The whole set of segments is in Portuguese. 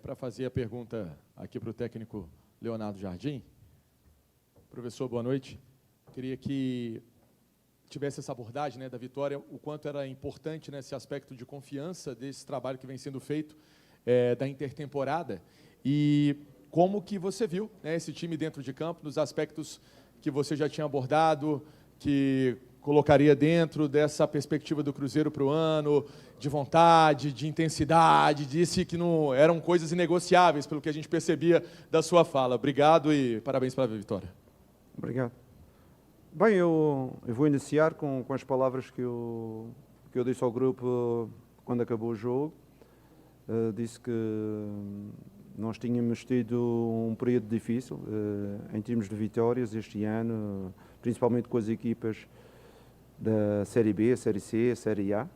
para fazer a pergunta aqui para o técnico Leonardo Jardim. Professor, boa noite. Queria que tivesse essa abordagem, né, da vitória, o quanto era importante nesse aspecto de confiança desse trabalho que vem sendo feito da intertemporada e como que você viu, né, esse time dentro de campo, nos aspectos que você já tinha abordado, que colocaria dentro dessa perspectiva do Cruzeiro para o ano, de vontade, de intensidade, disse que não eram coisas inegociáveis, pelo que a gente percebia da sua fala. Obrigado e parabéns pela vitória. Obrigado. Bem, eu vou iniciar com as palavras que eu disse ao grupo quando acabou o jogo. Disse que nós tínhamos tido um período difícil em termos de vitórias este ano, principalmente com as equipas da Série B, Série C, Série A.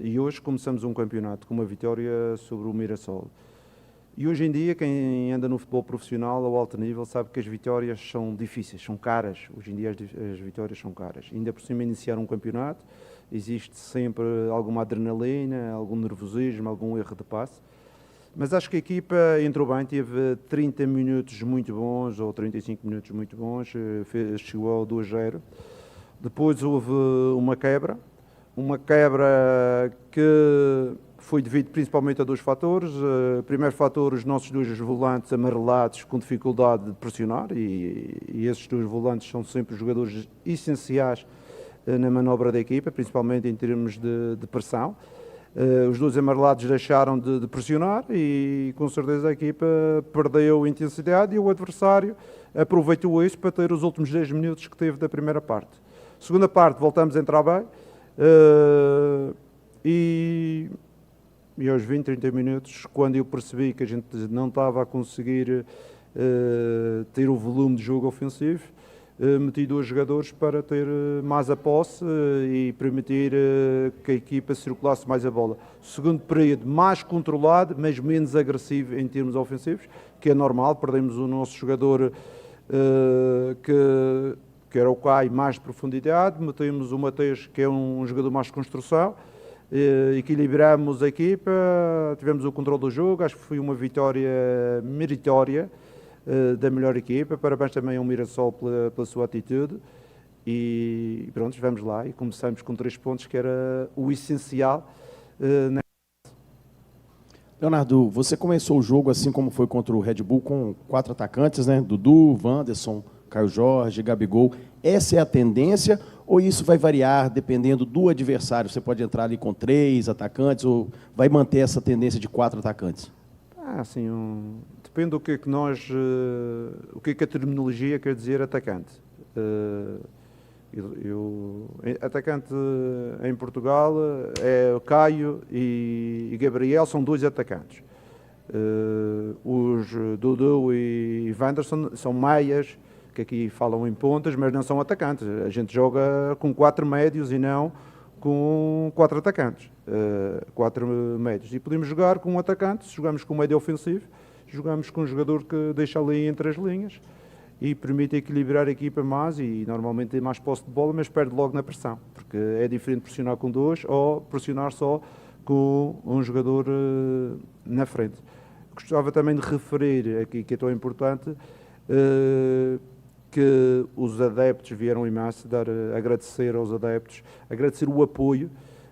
E hoje começamos um campeonato com uma vitória sobre o Mirassol. E hoje em dia, quem anda no futebol profissional ao alto nível sabe que as vitórias são difíceis, são caras. Hoje em dia as vitórias são caras. Ainda por cima iniciar um campeonato, existe sempre alguma adrenalina, algum nervosismo, algum erro de passe. Mas acho que a equipa entrou bem, teve 30 minutos muito bons, ou 35 minutos muito bons, chegou ao 2-0. Depois houve uma quebra que foi devido principalmente a dois fatores. Primeiro fator, os nossos dois volantes amarelados com dificuldade de pressionar, e esses dois volantes são sempre jogadores essenciais na manobra da equipa, principalmente em termos de pressão. Os dois amarelados deixaram de pressionar e com certeza a equipa perdeu intensidade e o adversário aproveitou isso para ter os últimos 10 minutos que teve da primeira parte. Segunda parte, voltamos a entrar bem e aos 20, 30 minutos, quando eu percebi que a gente não estava a conseguir ter o volume de jogo ofensivo, meti dois jogadores para ter mais a posse e permitir que a equipa circulasse mais a bola. Segundo período, mais controlado, mas menos agressivo em termos ofensivos, que é normal. Perdemos o nosso jogador que era o Caio, mais de profundidade, metemos o Mateus, que é um jogador mais de construção, equilibramos a equipa, tivemos o controle do jogo, acho que foi uma vitória meritória da melhor equipa. Parabéns também ao Mirassol pela sua atitude e pronto, vamos lá e começamos com 3 pontos, que era o essencial. Leonardo, você começou o jogo assim como foi contra o Red Bull, com 4 atacantes, né? Dudu, Wanderson, Caio Jorge, Gabigol. Essa é a tendência ou isso vai variar dependendo do adversário? Você pode entrar ali com 3 atacantes ou vai manter essa tendência de 4 atacantes? Assim, depende do que nós, o que a terminologia quer dizer atacante. Atacante em Portugal é Caio e Gabriel, são 2 atacantes. Os Dudu e Wanderson são meias, que aqui falam em pontas, mas não são atacantes. A gente joga com 4 médios e não com 4 atacantes. 4 médios. E podemos jogar com um atacante, se jogamos com um médio ofensivo, jogamos com um jogador que deixa ali entre as linhas e permite equilibrar a equipa mais e normalmente tem mais posse de bola, mas perde logo na pressão, porque é diferente pressionar com 2 ou pressionar só com um jogador na frente. Gostava também de referir aqui, que é tão importante, que os adeptos vieram em massa, agradecer aos adeptos, agradecer o apoio,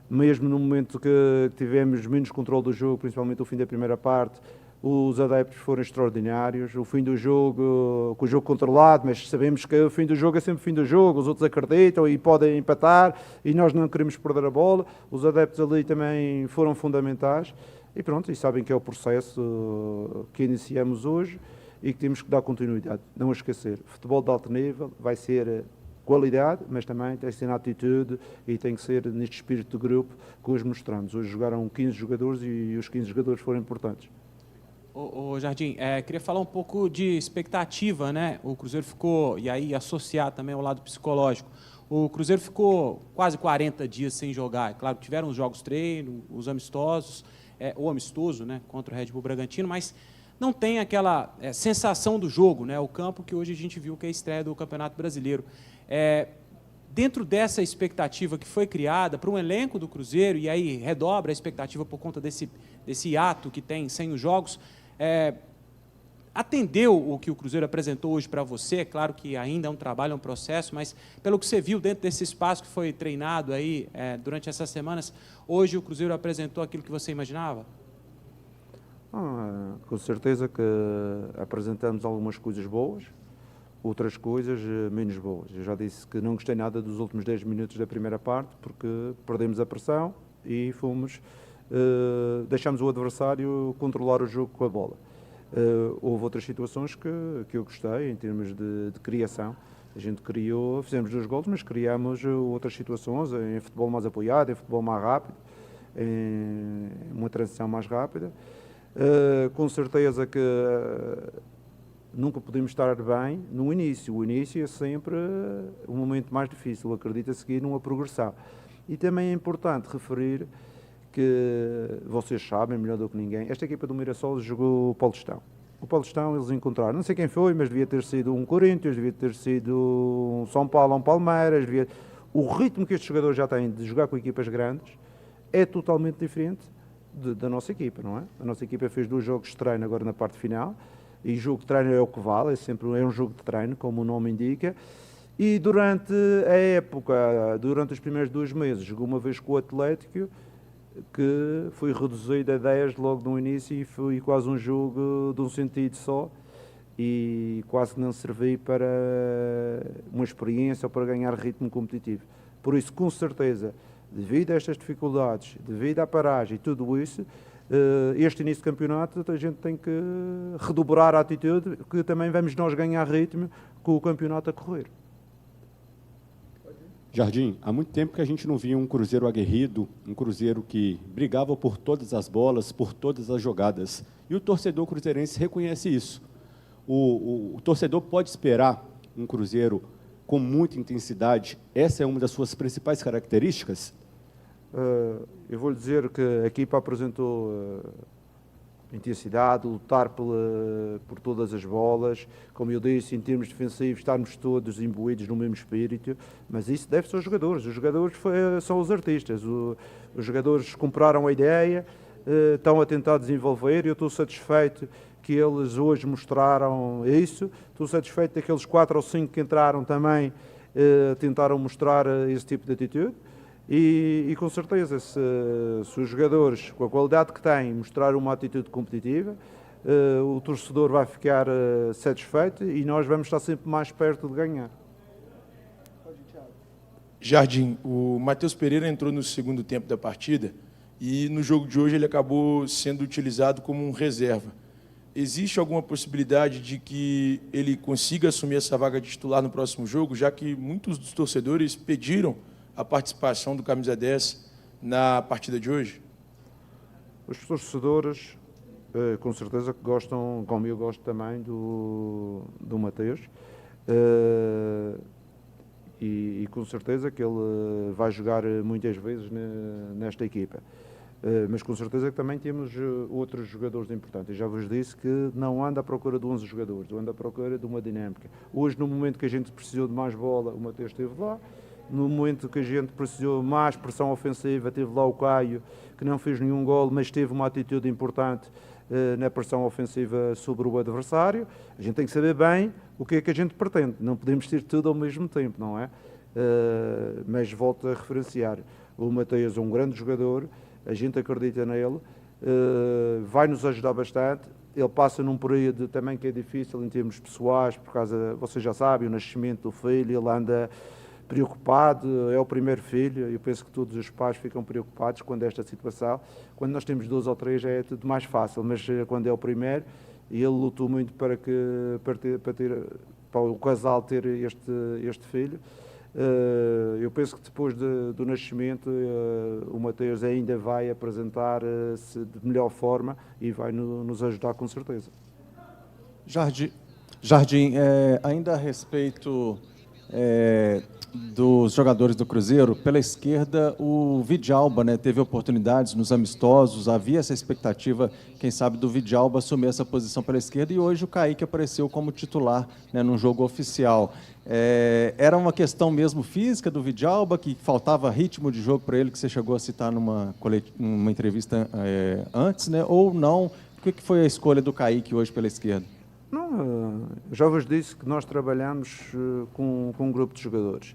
mesmo no momento que tivemos menos controle do jogo, principalmente o fim da primeira parte. Os adeptos foram extraordinários, o fim do jogo, com o jogo controlado, mas sabemos que o fim do jogo é sempre o fim do jogo, os outros acreditam e podem empatar e nós não queremos perder a bola. Os adeptos ali também foram fundamentais e pronto, e sabem que é o processo que iniciamos hoje e que temos que dar continuidade. Não esquecer, futebol de alto nível vai ser qualidade, mas também tem que ser na atitude e tem que ser neste espírito de grupo que hoje mostramos. Hoje jogaram 15 jogadores e os 15 jogadores foram importantes. Ô Jardim, queria falar um pouco de expectativa, né? O Cruzeiro ficou, e aí associar também ao lado psicológico, o Cruzeiro ficou quase 40 dias sem jogar. Claro, tiveram os jogos treino, os amistosos, o amistoso, né, contra o Red Bull Bragantino, mas não tem aquela sensação do jogo, né? O campo que hoje a gente viu que é a estreia do Campeonato Brasileiro. Dentro dessa expectativa que foi criada para um elenco do Cruzeiro, e aí redobra a expectativa por conta desse hiato que tem sem os jogos, atendeu o que o Cruzeiro apresentou hoje para você? É claro que ainda é um trabalho, é um processo, mas pelo que você viu dentro desse espaço que foi treinado aí durante essas semanas, hoje o Cruzeiro apresentou aquilo que você imaginava? Com certeza que apresentamos algumas coisas boas, outras coisas menos boas. Eu já disse que não gostei nada dos últimos 10 minutos da primeira parte, porque perdemos a pressão e deixamos o adversário controlar o jogo com a bola. Houve outras situações que eu gostei, em termos de criação. A gente criou, fizemos 2 golos, mas criamos outras situações, em futebol mais apoiado, em futebol mais rápido, em uma transição mais rápida. Com certeza que nunca podemos estar bem no início. O início é sempre o momento mais difícil, acredito a seguir numa progressão. E também é importante referir que vocês sabem melhor do que ninguém, esta equipa do Mirassol jogou o Paulistão. O Paulistão eles encontraram, não sei quem foi, mas devia ter sido um Corinthians, devia ter sido um São Paulo, um Palmeiras, o ritmo que estes jogadores já têm de jogar com equipas grandes é totalmente diferente da nossa equipa, não é? A nossa equipa fez 2 jogos de treino agora na parte final, e jogo de treino é o que vale, é um jogo de treino, como o nome indica, e durante a época, durante os primeiros 2 meses, jogou uma vez com o Atlético, que foi reduzido a 10 logo no início e foi quase um jogo de um sentido só e quase não serviu para uma experiência ou para ganhar ritmo competitivo. Por isso, com certeza, devido a estas dificuldades, devido à paragem e tudo isso, este início de campeonato a gente tem que redobrar a atitude, que também vamos nós ganhar ritmo com o campeonato a correr. Jardim, há muito tempo que a gente não via um Cruzeiro aguerrido, um Cruzeiro que brigava por todas as bolas, por todas as jogadas. E o torcedor cruzeirense reconhece isso. O torcedor pode esperar um Cruzeiro com muita intensidade. Essa é uma das suas principais características? Eu vou lhe dizer que a equipa apresentou intensidade, lutar por todas as bolas, como eu disse, em termos defensivos, estarmos todos imbuídos no mesmo espírito, mas isso deve-se aos jogadores. Os jogadores são os artistas. Os jogadores compraram a ideia, estão a tentar desenvolver, e eu estou satisfeito que eles hoje mostraram isso. Estou satisfeito daqueles 4 ou 5 que entraram também, tentaram mostrar esse tipo de atitude. E com certeza, se os jogadores, com a qualidade que têm, mostrar uma atitude competitiva, o torcedor vai ficar satisfeito e nós vamos estar sempre mais perto de ganhar. Jardim, o Matheus Pereira entrou no segundo tempo da partida e no jogo de hoje ele acabou sendo utilizado como um reserva. Existe alguma possibilidade de que ele consiga assumir essa vaga de titular no próximo jogo, já que muitos dos torcedores pediram a participação do camisa 10 na partida de hoje? Os torcedores, com certeza, que gostam, como eu gosto também, do Matheus, e com certeza que ele vai jogar muitas vezes nesta equipa. Mas com certeza que também temos outros jogadores importantes. Eu já vos disse que não anda à procura de 11 jogadores, anda à procura de uma dinâmica. Hoje, no momento que a gente precisou de mais bola, o Matheus esteve lá. No momento que a gente precisou mais pressão ofensiva, teve lá o Caio, que não fez nenhum gol, mas teve uma atitude importante na pressão ofensiva sobre o adversário. A gente tem que saber bem o que é que a gente pretende. Não podemos ter tudo ao mesmo tempo, não é? Mas volto a referenciar. O Matheus é um grande jogador, a gente acredita nele, vai nos ajudar bastante. Ele passa num período também que é difícil em termos pessoais, por causa, vocês já sabem, o nascimento do filho, ele anda preocupado, é o primeiro filho, eu penso que todos os pais ficam preocupados quando esta situação, quando nós temos 2 ou 3 é tudo mais fácil, mas quando é o primeiro, e ele lutou muito para o casal ter este filho. Eu penso que depois do nascimento o Matheus ainda vai apresentar-se de melhor forma e vai nos ajudar com certeza. Jardim, ainda a respeito dos jogadores do Cruzeiro. Pela esquerda, o Vidjalba, né, teve oportunidades nos amistosos, havia essa expectativa, quem sabe, do Vidjalba assumir essa posição pela esquerda, e hoje o Kaique apareceu como titular, né, num jogo oficial. Era uma questão mesmo física do Vidjalba, que faltava ritmo de jogo para ele, que você chegou a citar numa entrevista antes, né, ou não? Por que foi a escolha do Kaique hoje pela esquerda? Não, já vos disse que nós trabalhamos com um grupo de jogadores.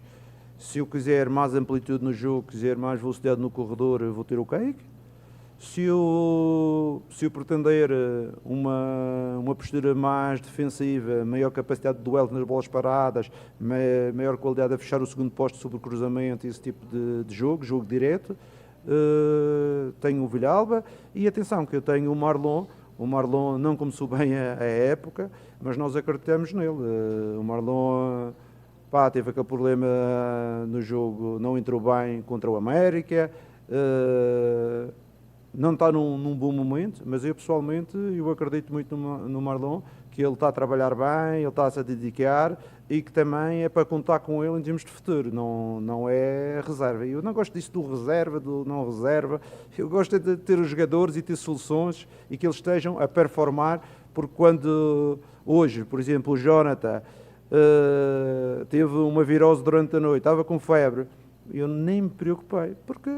Se eu quiser mais amplitude no jogo, quiser mais velocidade no corredor, eu vou ter o Kaique. Se eu pretender uma postura mais defensiva, maior capacidade de duelo nas bolas paradas, maior qualidade a fechar o segundo posto sobre o cruzamento, esse tipo de jogo direto, tenho o Villalba. E atenção, que eu tenho o Marlon. O Marlon não começou bem a época, mas nós acreditamos nele. O Marlon teve aquele problema no jogo, não entrou bem contra o América, não está num bom momento, mas eu pessoalmente acredito muito no Marlon, que ele está a trabalhar bem, ele está a se dedicar e que também é para contar com ele em termos de futuro, não é reserva. Eu não gosto disso do reserva, do não reserva, eu gosto de ter os jogadores e ter soluções e que eles estejam a performar, porque quando hoje, por exemplo, o Jonathan teve uma virose durante a noite, estava com febre, eu nem me preocupei, porque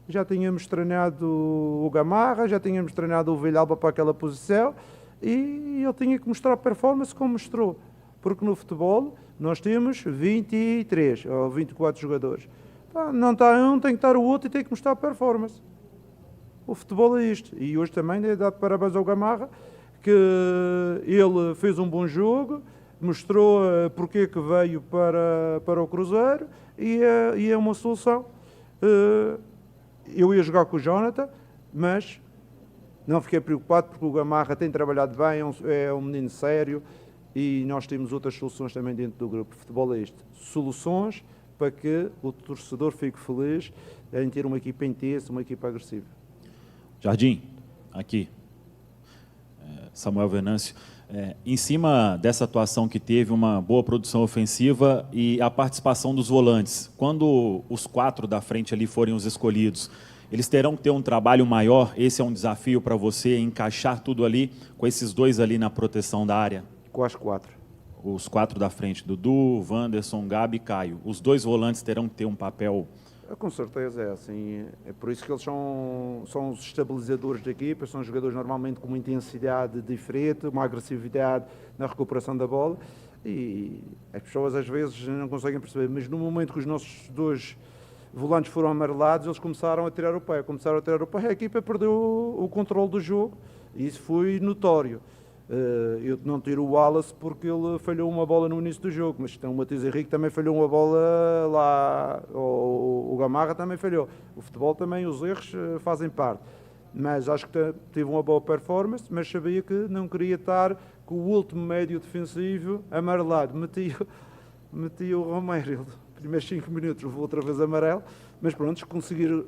já tínhamos treinado o Gamarra, já tínhamos treinado o Villalba para aquela posição e ele tinha que mostrar performance como mostrou. Porque no futebol nós temos 23 ou 24 jogadores. Não está um, tem que estar o outro e tem que mostrar performance. O futebol é isto. E hoje também é dar parabéns ao Gamarra, que ele fez um bom jogo, mostrou porque que veio para o Cruzeiro e é uma solução. Eu ia jogar com o Jonathan, mas não fiquei preocupado porque o Gamarra tem trabalhado bem, é um menino sério e nós temos outras soluções também dentro do grupo. O futebol é isto. Soluções para que o torcedor fique feliz em ter uma equipa intensa, uma equipa agressiva. Jardim, aqui. Samuel Venâncio. Em cima dessa atuação que teve uma boa produção ofensiva e a participação dos volantes, quando os 4 da frente ali forem os escolhidos, eles terão que ter um trabalho maior? Esse é um desafio para você, encaixar tudo ali, com esses 2 ali na proteção da área? Quais 4? Os 4 da frente, Dudu, Wanderson, Gabi e Caio. Os 2 volantes terão que ter um papel... Com certeza é assim, é por isso que eles são os estabilizadores da equipa, são jogadores normalmente com uma intensidade diferente, uma agressividade na recuperação da bola e as pessoas às vezes não conseguem perceber, mas no momento que os nossos 2 volantes foram amarelados, eles começaram a tirar o pé, a equipa perdeu o controle do jogo e isso foi notório. Eu não tiro o Wallace porque ele falhou uma bola no início do jogo, mas o Matheus Henrique também falhou uma bola lá, o Gamarra também falhou. O futebol também, os erros fazem parte. Mas acho que teve uma boa performance, mas sabia que não queria estar com o último médio defensivo amarelado. Meti o Romero, primeiros 5 minutos levou outra vez amarelo, mas pronto,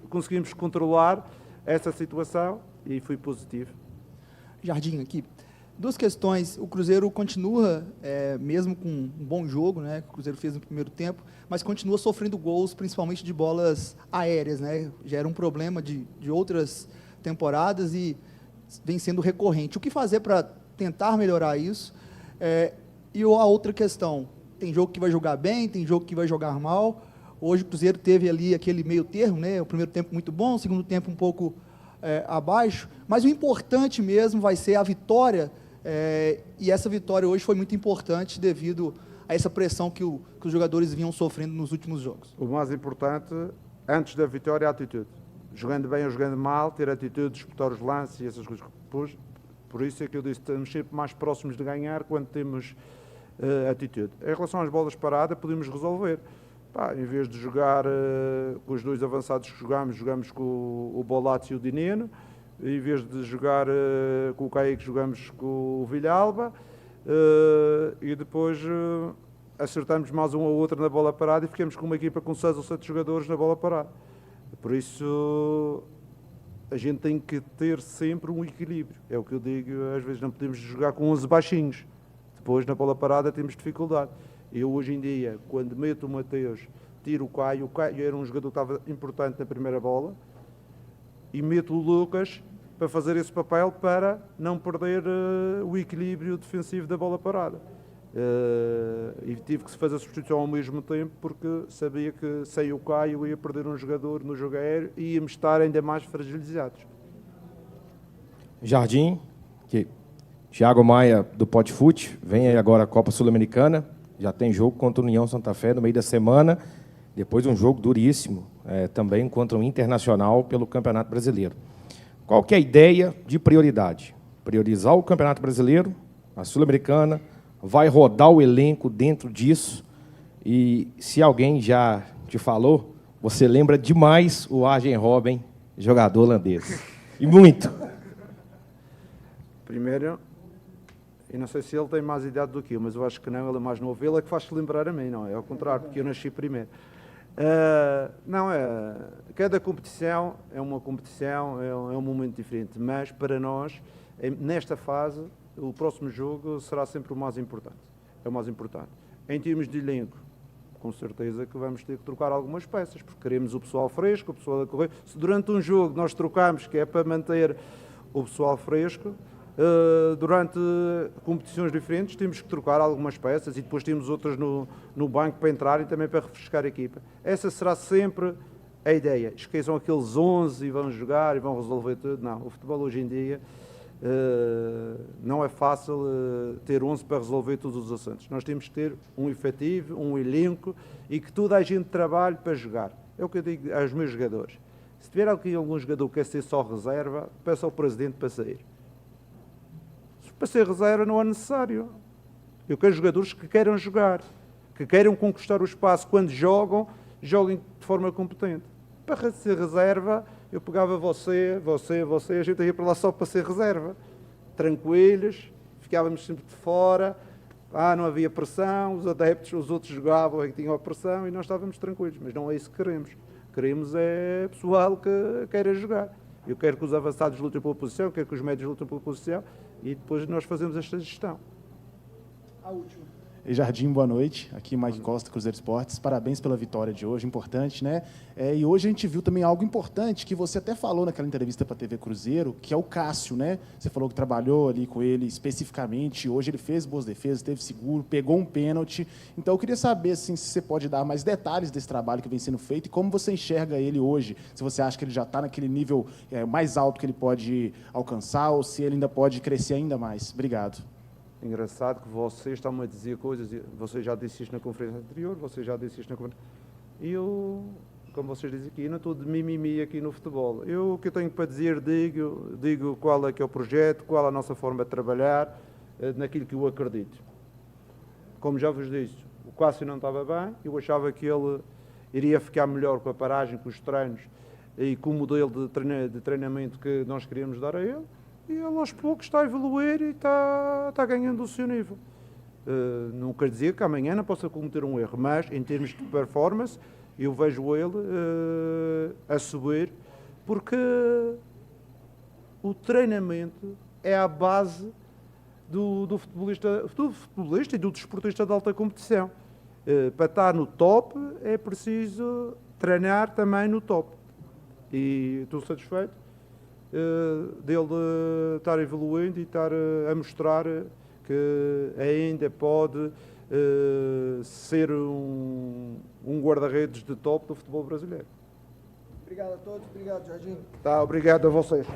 conseguimos controlar essa situação e foi positivo. Jardim, aqui. 2 questões. O Cruzeiro continua, mesmo com um bom jogo, né, que o Cruzeiro fez no primeiro tempo, mas continua sofrendo gols, principalmente de bolas aéreas, né? Já era um problema de outras temporadas e vem sendo recorrente. O que fazer para tentar melhorar isso? E a outra questão, tem jogo que vai jogar bem, tem jogo que vai jogar mal. Hoje o Cruzeiro teve ali aquele meio termo, né? O primeiro tempo muito bom, o segundo tempo um pouco abaixo, mas o importante mesmo vai ser a vitória, e essa vitória hoje foi muito importante devido a essa pressão que os jogadores vinham sofrendo nos últimos jogos. O mais importante, antes da vitória, é a atitude. Jogando bem ou jogando mal, ter atitude, disputar os lances e essas coisas. Por isso é que eu disse, estamos sempre mais próximos de ganhar quando temos atitude. Em relação às bolas paradas, podemos resolver. Em vez de jogar com os 2 avançados que jogamos com o Bolazzi e o Dineno. Em vez de jogar com o Kaique, jogamos com o Villalba. E depois acertamos mais um ou outro na bola parada e ficamos com uma equipa com 6 ou 7 jogadores na bola parada. Por isso, a gente tem que ter sempre um equilíbrio. É o que eu digo, às vezes não podemos jogar com 11 baixinhos. Depois, na bola parada, temos dificuldade. Eu, hoje em dia, quando meto o Mateus, tiro o Caio era um jogador que estava importante na primeira bola, e meto o Lucas para fazer esse papel para não perder o equilíbrio defensivo da bola parada. E tive que fazer a substituição ao mesmo tempo porque sabia que sem o Caio ia perder um jogador no jogo aéreo e íamos estar ainda mais fragilizados. Jardim, que Thiago Maia do Potfute, vem aí agora a Copa Sul-Americana, já tem jogo contra o União Santa Fé no meio da semana, depois um jogo duríssimo, também contra o Internacional pelo Campeonato Brasileiro. Qual que é a ideia de prioridade? Priorizar o Campeonato Brasileiro, a Sul-Americana, vai rodar o elenco dentro disso, e se alguém já te falou, você lembra demais o Arjen Robben, jogador holandês. E muito. Primeiro, eu não sei se ele tem mais idade do que eu, mas eu acho que não, ele é mais novo. Ele é que faz-se lembrar a mim, não é? Ao contrário, porque eu nasci primeiro. Cada competição é uma competição, é um momento diferente, mas para nós, nesta fase, o próximo jogo será sempre o mais importante. É o mais importante. Em termos de elenco, com certeza que vamos ter que trocar algumas peças, porque queremos o pessoal fresco, o pessoal a correr. Se durante um jogo nós trocamos, que é para manter o pessoal fresco, durante competições diferentes temos que trocar algumas peças e depois temos outras no banco para entrar e também para refrescar a equipa. Essa será sempre a ideia. Esqueçam aqueles 11 e vão jogar e vão resolver tudo. Não, o futebol hoje em dia não é fácil ter 11 para resolver todos os assuntos. Nós temos que ter um efetivo, um elenco e que toda a gente trabalhe para jogar. É o que eu digo aos meus jogadores. Se tiver aqui algum jogador que quer ser só reserva, peça ao presidente para sair. Para ser reserva não é necessário. Eu quero jogadores que queiram jogar, que queiram conquistar o espaço. Quando jogam, joguem de forma competente. Para ser reserva, eu pegava você, a gente ia para lá só para ser reserva. Tranquilos, ficávamos sempre de fora, não havia pressão, os adeptos, os outros jogavam e tinham a pressão e nós estávamos tranquilos. Mas não é isso que queremos. Queremos é pessoal que queira jogar. Eu quero que os avançados lutem pela posição, eu quero que os médios lutem pela posição e depois nós fazemos esta gestão. A última. E Jardim, boa noite. Aqui Mike Costa, Cruzeiro Esportes. Parabéns pela vitória de hoje, importante, né? E hoje a gente viu também algo importante que você até falou naquela entrevista para a TV Cruzeiro, que é o Cássio, né? Você falou que trabalhou ali com ele especificamente. Hoje ele fez boas defesas, teve seguro, pegou um pênalti. Então eu queria saber assim, se você pode dar mais detalhes desse trabalho que vem sendo feito e como você enxerga ele hoje. Se você acha que ele já está naquele nível mais alto que ele pode alcançar ou se ele ainda pode crescer ainda mais. Obrigado. Engraçado que vocês estão a dizer coisas, você já disse isto na conferência anterior, você já disse isto na conferência. E eu, como vocês dizem aqui, eu não estou de mimimi aqui no futebol. O que eu tenho para dizer, digo qual é que é o projeto, qual é a nossa forma de trabalhar, naquilo que eu acredito. Como já vos disse, o Cássio não estava bem, eu achava que ele iria ficar melhor com a paragem, com os treinos e com o modelo de treinamento que nós queríamos dar a ele. E ele aos poucos está a evoluir e está ganhando o seu nível. Não quer dizer que amanhã não possa cometer um erro, mas em termos de performance eu vejo ele a subir, porque o treinamento é a base do futebolista e do desportista de alta competição. Para estar no top é preciso treinar também no top. E estou satisfeito dele estar evoluindo e estar a mostrar que ainda pode ser um guarda-redes de top do futebol brasileiro. Obrigado a todos, obrigado, Jardim. Obrigado a vocês.